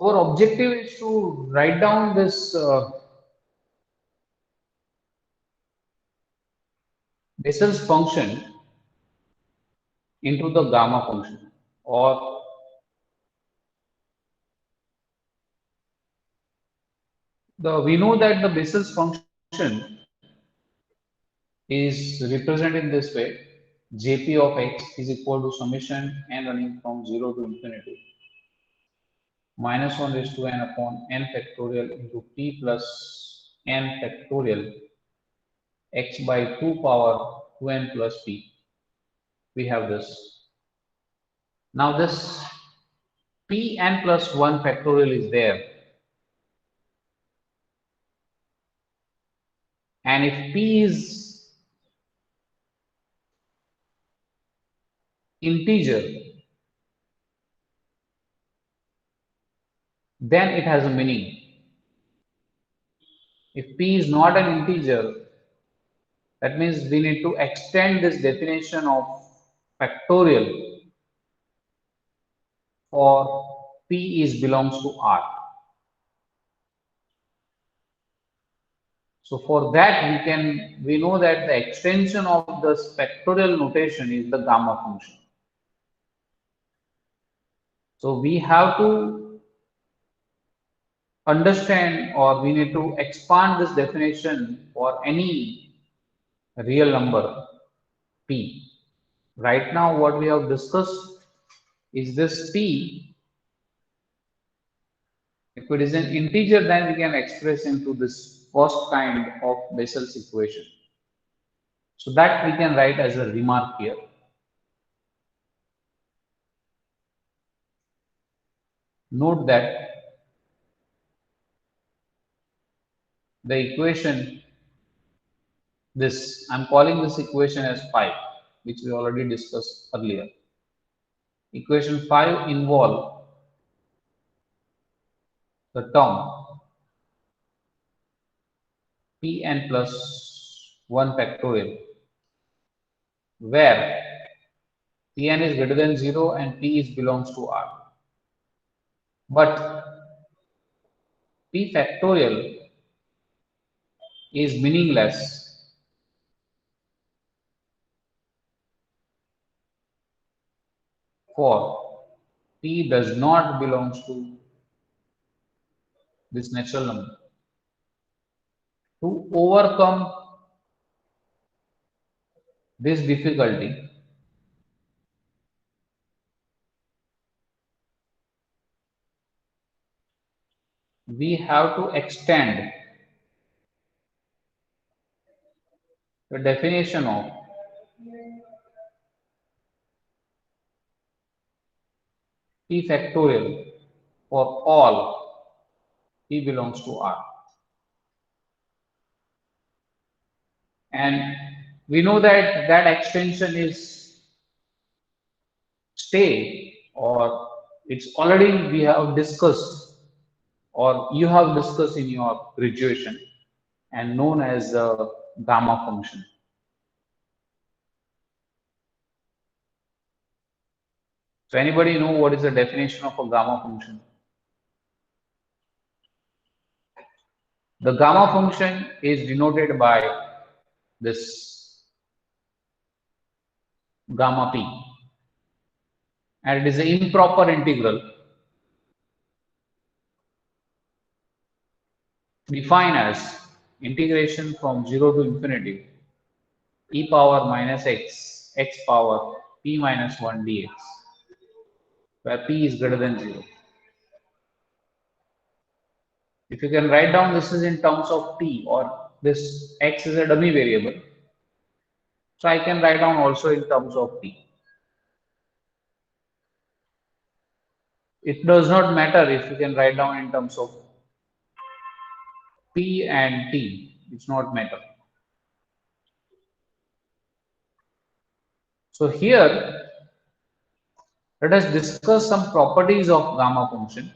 Our objective is to write down this Bessel's function into the gamma function, or we know that the Bessel's function is represented in this way: Jp of x is equal to summation n running from 0 to infinity minus 1 raised to n upon n factorial into p plus n factorial x by 2 power 2n plus p. We have this. Now this pn plus 1 factorial is there, and if p is integer, then it has a meaning. If p is not an integer, that means we need to extend this definition of factorial for p is belongs to R. So for that we know that the extension of the factorial notation is the gamma function. So we have to understand, or we need to expand this definition for any real number p. Right now what we have discussed is this p. If it is an integer, then we can express into this first kind of Bessel's equation. So that we can write as a remark here. Note that the equation, this, I'm calling this equation as 5, which we already discussed earlier. Equation 5 involve the term Pn plus 1 factorial, where Pn is greater than 0 and P is belongs to R. But P factorial is meaningless for P does not belongs to this natural number. To overcome this difficulty, we have to extend the definition of P factorial for all P belongs to R. And we know that that extension is stay, or it's already we have discussed, or you have discussed in your graduation, and known as the gamma function. So anybody know what is the definition of a gamma function? The gamma function is denoted by this gamma p, and it is an improper integral defined as integration from 0 to infinity e power minus x power p minus 1 dx, where p is greater than 0. If you can write down this is in terms of t, or this x is a dummy variable, so I can write down also in terms of t. It does not matter if you can write down in terms of p and t, it's not matter. So here let us discuss some properties of gamma function,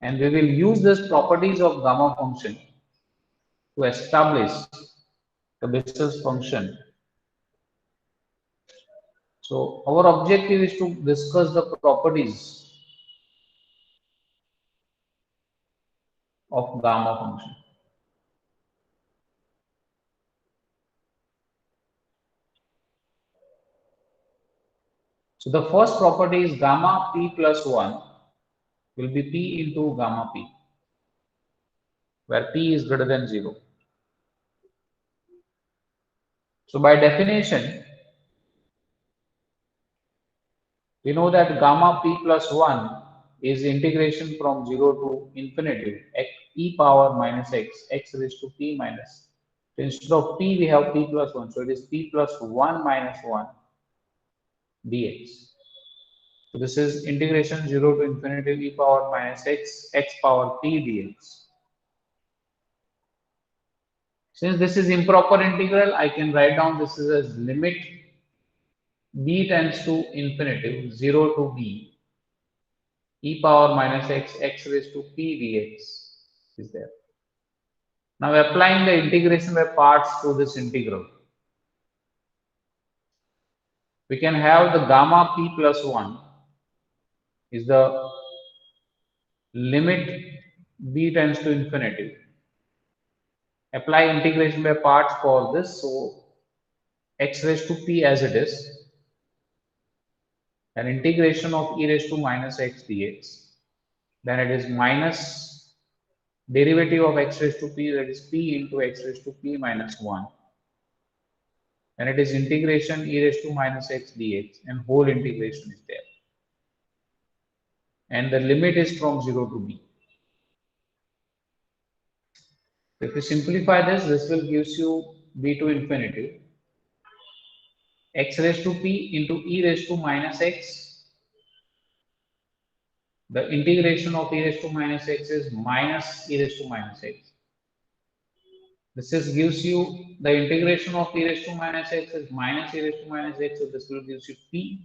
and we will use these properties of gamma function to establish the Bessel's function. So our objective is to discuss the properties of gamma function. So the first property is gamma p plus 1 will be p into gamma p, where p is greater than 0. So by definition, we know that gamma p plus 1 is integration from 0 to infinity e power minus x raised to p minus. So instead of p, we have p plus 1. So it is p plus 1 minus 1 dx. So this is integration 0 to infinity e power minus x power p dx. Since this is improper integral, I can write down this is as limit b tends to infinity 0 to b e power minus x raised to p dx is there. Now applying the integration by parts to this integral, we can have the gamma p plus 1 is the limit b tends to infinity. Apply integration by parts for this, so x raised to p as it is, and integration of e raised to minus x dx. Then it is minus derivative of x raised to p, that is p into x raised to p minus 1. And it is integration e raised to minus x dx, and whole integration is there. And the limit is from 0 to b. If you simplify this, this will give you b to infinity x raised to p into e raised to minus x. The integration of e raised to minus x is minus e raised to minus x. This is gives you the integration of e raised to minus x is minus e raised to minus x. So this will gives you p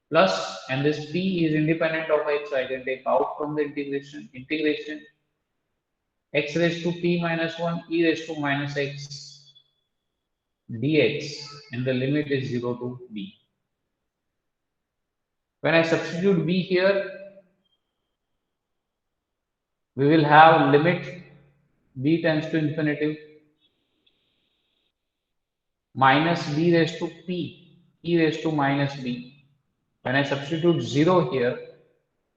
plus, and this p is independent of x. So I can take out from the integration x raised to p minus 1 e raised to minus x dx, and the limit is 0 to b. When I substitute b here, we will have limit b tends to infinity minus b raised to p e raised to minus b. When I substitute 0 here,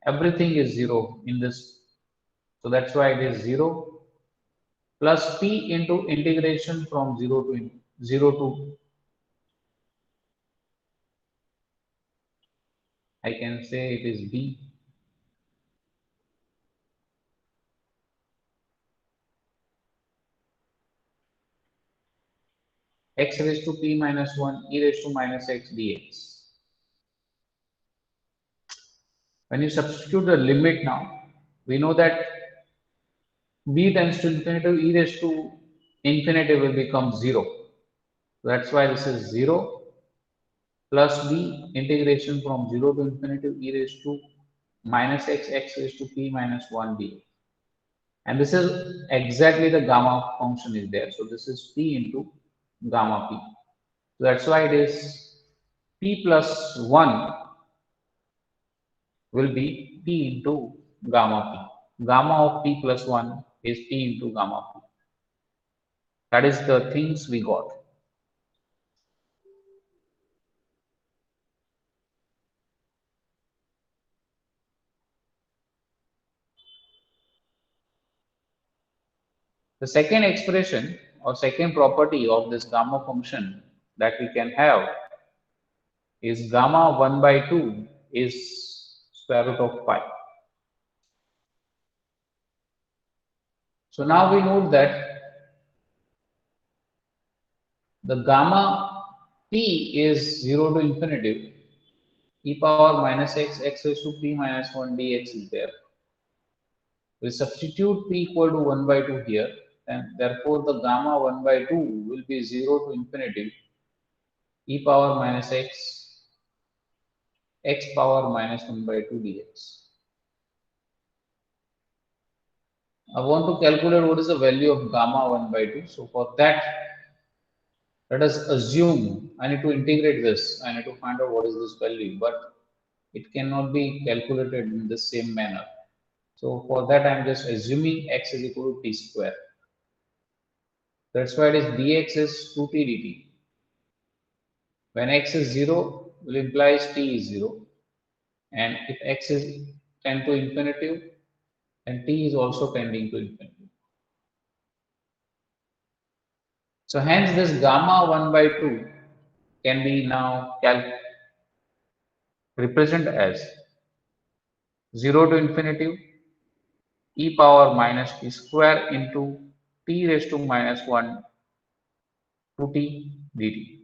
everything is 0 in this. So that's why it is 0 plus p into integration from 0 to I can say it is b x raised to p minus 1 e raised to minus x dx. When you substitute the limit now, we know that b tends to infinity, e raised to infinity will become 0. That's why this is 0 plus b integration from 0 to infinity e raised to minus x raised to p minus 1 dx. And this is exactly the gamma function is there. So this is p into gamma p. So that's why it is p plus 1 will be p into gamma p. Gamma of p plus 1 is p into gamma p. That is the things we got. The second expression or second property of this gamma function that we can have is gamma 1 by 2 is square root of pi. So now we know that the gamma p is 0 to infinity e power minus x raised to p minus 1 dx is there. We substitute p equal to 1 by 2 here, and therefore the gamma 1 by 2 will be 0 to infinity e power minus x power minus 1 by 2 dx. I want to calculate what is the value of gamma 1 by 2. So for that, let us assume I need to integrate this. I need to find out what is this value, but it cannot be calculated in the same manner. So for that, I'm just assuming x is equal to t square. That's why it is dx is 2t dt. When x is 0, will implies t is 0. And if x is tend to infinity, then t is also tending to infinity. So hence this gamma 1 by 2 can be now represented as 0 to infinity e power minus t square into t raised to minus 1 to t dt.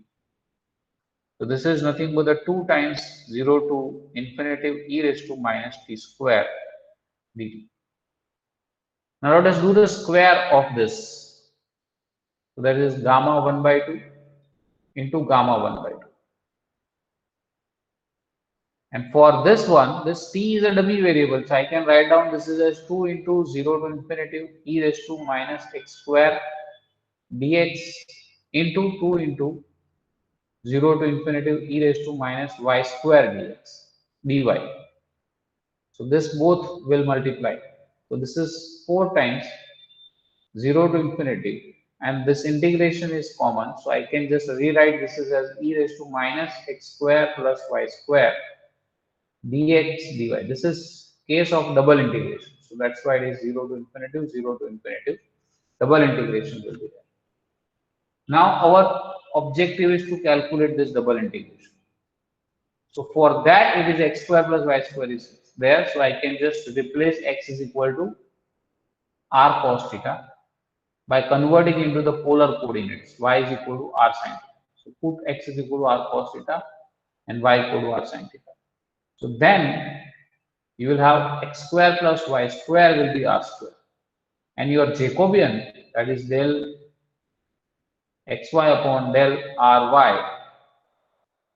So this is nothing but the 2 times 0 to infinity e raised to minus t square dt. Now let us do the square of this. So that is gamma 1 by 2 into gamma 1 by 2. And for this one, this t is a dummy variable. So I can write down this is as 2 into 0 to infinity e raised to minus x square dx into 2 into 0 to infinity e raised to minus y square dy. So this both will multiply. So this is 4 times 0 to infinity, and this integration is common. So I can just rewrite this as e raised to minus x square plus y square dx dy. This is case of double integration. So that's why it is 0 to infinity, 0 to infinity. Double integration will be there. Now our objective is to calculate this double integration. So for that, it is x square plus y square is there. So I can just replace x is equal to r cos theta by converting into the polar coordinates. Y is equal to r sin theta. So put x is equal to r cos theta and y equal to r sin theta. So then you will have x square plus y square will be r square. And your Jacobian, that is del xy upon del ry,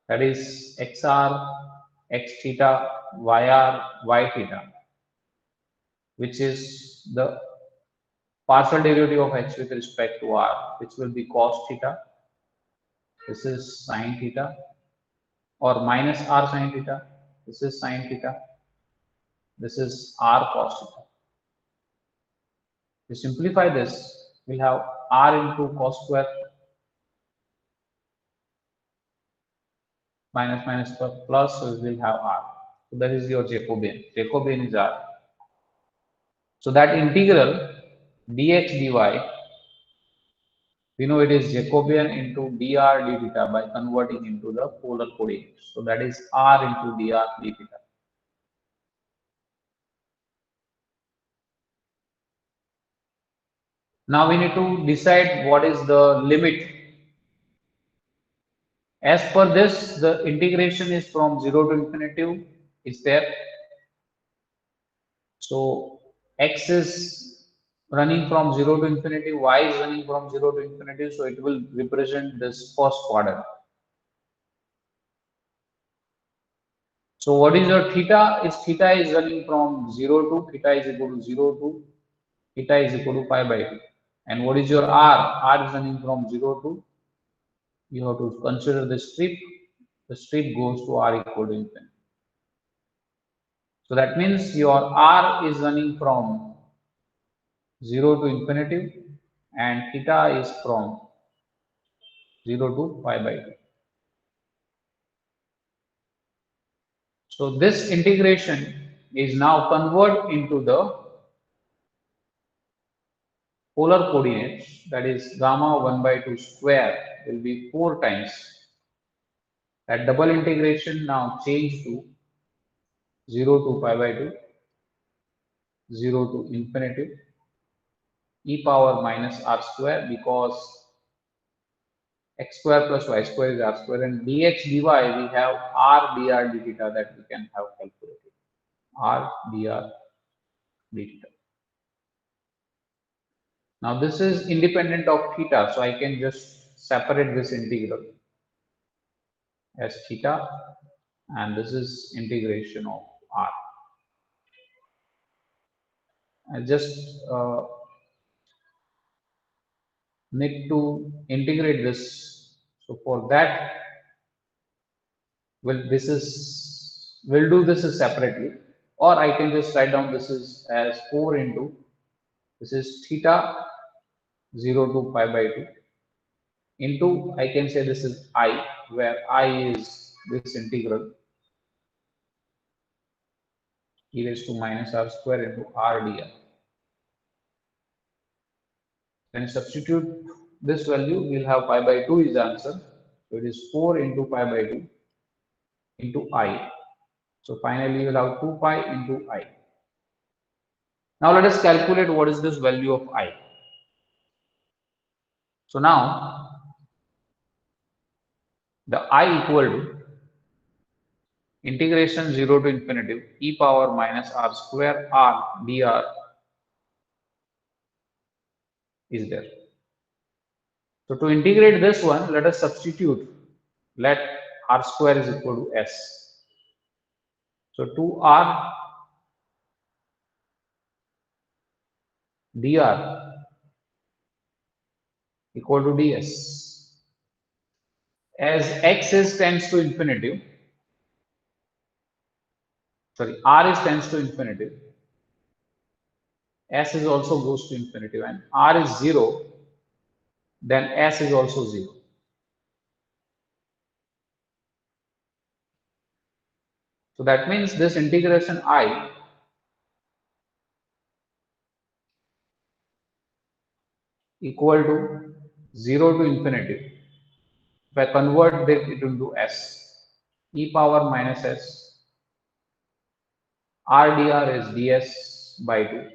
that is xr x theta yr y theta, which is the partial derivative of x with respect to r, which will be cos theta. This is sin theta, or minus r sin theta. This is sin theta. This is r cos theta. To simplify this, we have r into cos square minus minus plus, so we will have r. So that is your Jacobian. Jacobian is r. So that integral dx dy, we know it is Jacobian into dr d theta by converting into the polar coordinates. So that is r into dr d theta. Now we need to decide what is the limit. As per this, the integration is from 0 to infinity is there. So x is running from 0 to infinity, y is running from 0 to infinity, so it will represent this first quadrant. So what is your theta? Is theta is running from 0 to theta is equal to 0 to theta is equal to pi by 2. And what is your r? R is running from 0 to, you have to consider the strip. The strip goes to r equal to infinity. So that means your r is running from 0 to infinity and theta is from 0 to pi by 2. So this integration is now converted into the polar coordinates, that is gamma 1 by 2 square will be 4 times. That double integration now change to 0 to pi by 2, 0 to infinity, e power minus r square, because x square plus y square is r square, and dx dy we have r dr d theta that we can have calculated. R dr d theta. Now this is independent of theta, so I can just separate this integral as theta, and this is integration of r. I just need to integrate this. So for that, we'll do this separately, or I can just write down this is as 4 into, this is theta 0 to pi by 2 into, I can say this is I, where I is this integral e raised to minus r square into r dr. Then substitute this value, we'll have pi by 2 is the answer. So it is 4 into pi by 2 into I. So finally we'll have 2 pi into I. Now let us calculate what is this value of I. So now the I equal to integration 0 to infinity e power minus r square r dr is there. So to integrate this one, let us substitute. Let r square is equal to s. So 2r dr equal to ds. As x is tends to infinity, sorry, r is tends to infinity, s is also goes to infinity. When r is 0, then s is also 0. So that means this integration I equal to 0 to infinity. If I convert it into s, e power minus s, r dr is ds by 2.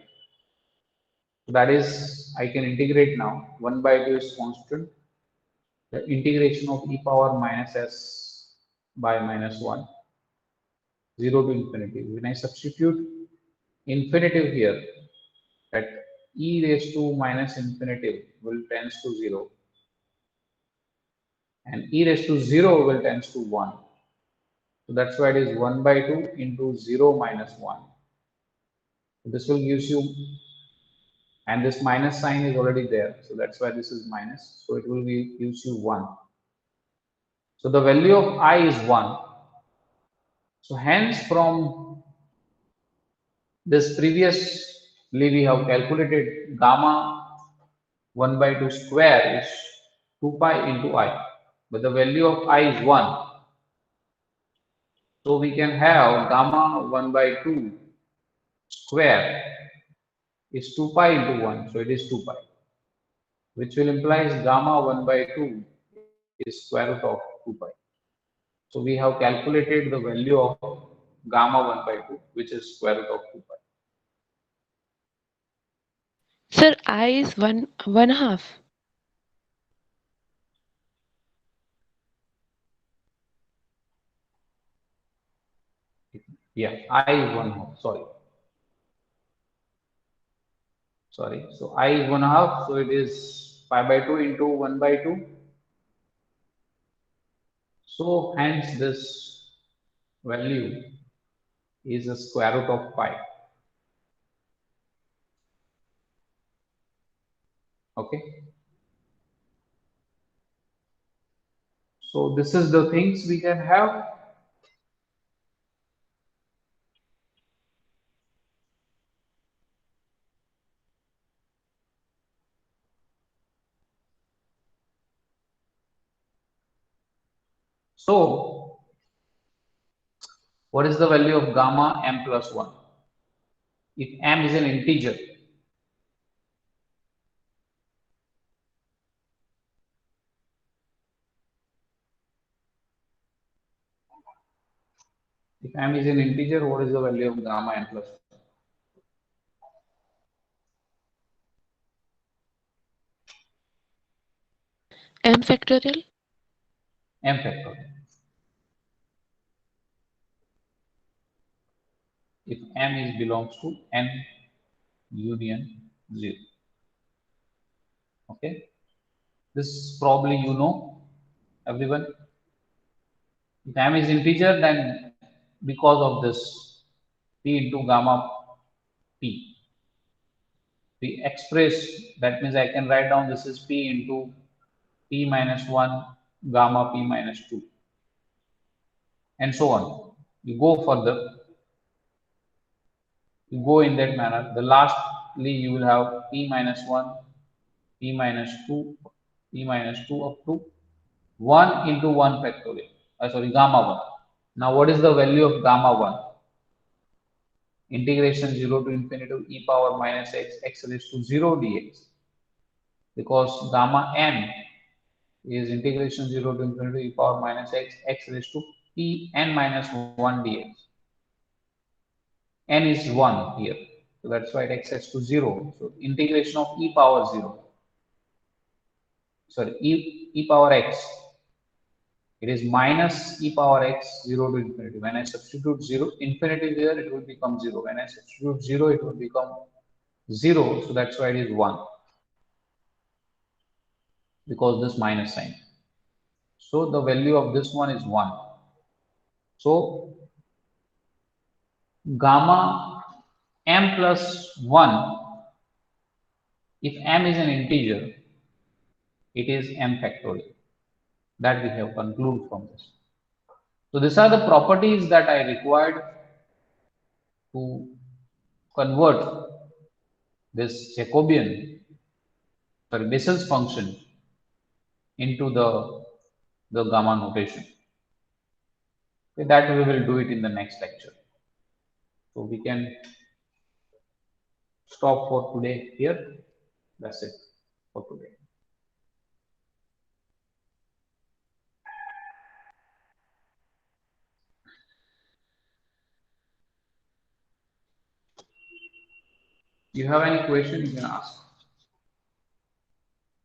So that is, I can integrate now. 1 by 2 is constant. The integration of e power minus s by minus 1, 0 to infinity. When I substitute infinitive here, that e raised to minus infinitive will tends to 0 and e raised to 0 will tends to 1. So that's why it is 1 by 2 into 0 minus 1. So this will gives you, and this minus sign is already there. So that's why this is minus. So it will gives you 1. So the value of I is 1. So hence from this previously we have calculated gamma 1 by 2 square is 2 pi into I. But the value of I is 1. So we can have gamma 1 by 2 square is 2 pi into 1. So it is 2 pi, which will implies gamma 1 by 2 is square root of 2 pi. So we have calculated the value of gamma 1 by 2, which is square root of 2 pi. Sir, I is one half. Yeah, I is 1 half. Sorry. So I is 1 half. So it is pi by 2 into 1 by 2. So hence this value is a square root of pi. Okay. So this is the things we can have. So what is the value of gamma m plus 1? If m is an integer, if m is an integer, what is the value of gamma m plus 1? M factorial. M factor. If m is belongs to n union 0. Okay. This probably you know, everyone. If m is integer, then because of this p into gamma p, we express, that means I can write down this is p into p minus 1 gamma p minus 2 and so on. You go further. You go in that manner. The lastly you will have p minus 1, p minus 2, p minus 2 up to 1 into 1 factorial. Sorry, gamma 1. Now what is the value of gamma 1? Integration 0 to infinity e power minus x, x raised to 0 dx. Because gamma n is integration 0 to infinity e power minus x, x raised to p n minus 1 dx. N is 1 here. So that's why it access to 0. So integration of e power 0. Sorry, e power x. It is minus e power x 0 to infinity. When I substitute 0, infinity there, it will become 0. When I substitute 0, it will become 0. So that's why it is 1. Because this minus sign. So the value of this one is 1. So gamma m plus 1, if m is an integer, it is m factorial. That we have concluded from this. So these are the properties that I required to convert this Jacobian, sorry, Bessel's function into the gamma notation. Okay, that we will do it in the next lecture. So we can stop for today here. That's it for today. You have any question, you can ask.